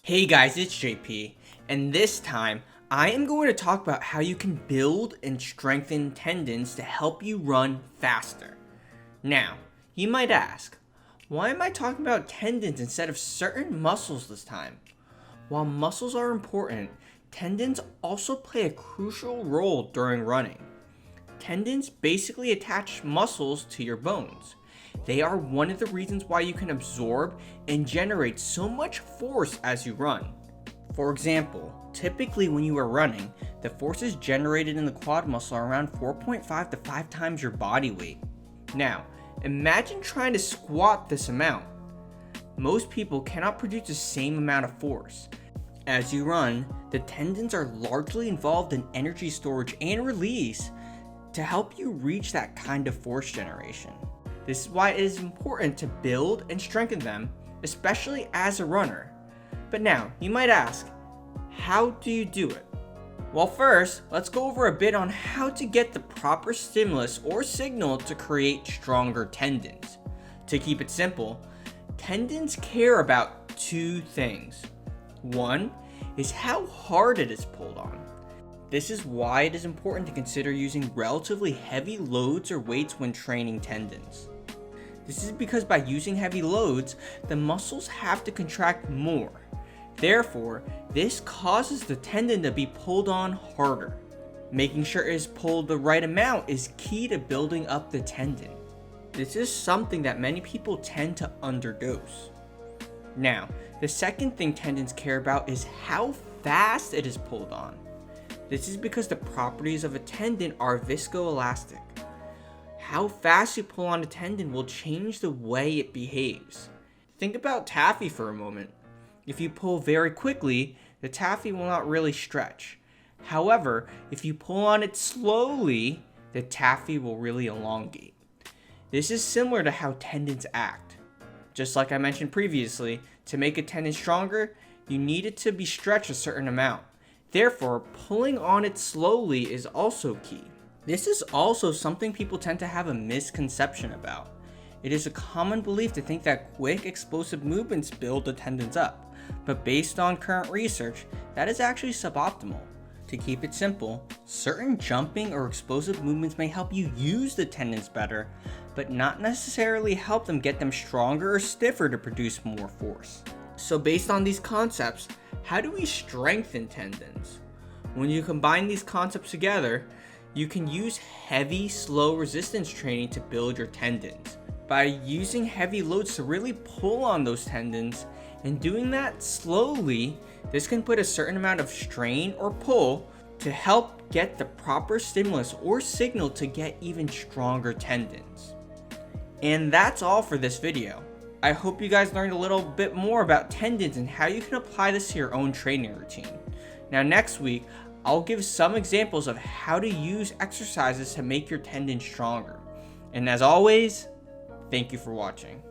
Hey guys, it's JP, and this time I am going to talk about how you can build and strengthen tendons to help you run faster. Now, you might ask, why am I talking about tendons instead of certain muscles this time? While muscles are important, tendons also play a crucial role during running. Tendons basically attach muscles to your bones. They are one of the reasons why you can absorb and generate so much force as you run. For example, typically when you are running, the forces generated in the quad muscle are around 4.5 to 5 times your body weight. Now, imagine trying to squat this amount. Most people cannot produce the same amount of force. As you run, the tendons are largely involved in energy storage and release to help you reach that kind of force generation. This is why it is important to build and strengthen them, especially as a runner. But now, you might ask, how do you do it? Well, first, let's go over a bit on how to get the proper stimulus or signal to create stronger tendons. To keep it simple, tendons care about two things. One is how hard it is pulled on. This is why it is important to consider using relatively heavy loads or weights when training tendons. This is because by using heavy loads, the muscles have to contract more. Therefore, this causes the tendon to be pulled on harder. Making sure it is pulled the right amount is key to building up the tendon. This is something that many people tend to underdose. Now, the second thing tendons care about is how fast it is pulled on. This is because the properties of a tendon are viscoelastic. How fast you pull on a tendon will change the way it behaves. Think about taffy for a moment. If you pull very quickly, the taffy will not really stretch. However, if you pull on it slowly, the taffy will really elongate. This is similar to how tendons act. Just like I mentioned previously, to make a tendon stronger, you need it to be stretched a certain amount. Therefore, pulling on it slowly is also key. This is also something people tend to have a misconception about. It is a common belief to think that quick, explosive movements build the tendons up, but based on current research, that is actually suboptimal. To keep it simple, certain jumping or explosive movements may help you use the tendons better, but not necessarily help them get them stronger or stiffer to produce more force. So based on these concepts, how do we strengthen tendons? When you combine these concepts together, you can use heavy, slow resistance training to build your tendons. By using heavy loads to really pull on those tendons and doing that slowly, this can put a certain amount of strain or pull to help get the proper stimulus or signal to get even stronger tendons. And that's all for this video. I hope you guys learned a little bit more about tendons and how you can apply this to your own training routine. Now next week, I'll give some examples of how to use exercises to make your tendons stronger. And as always, thank you for watching.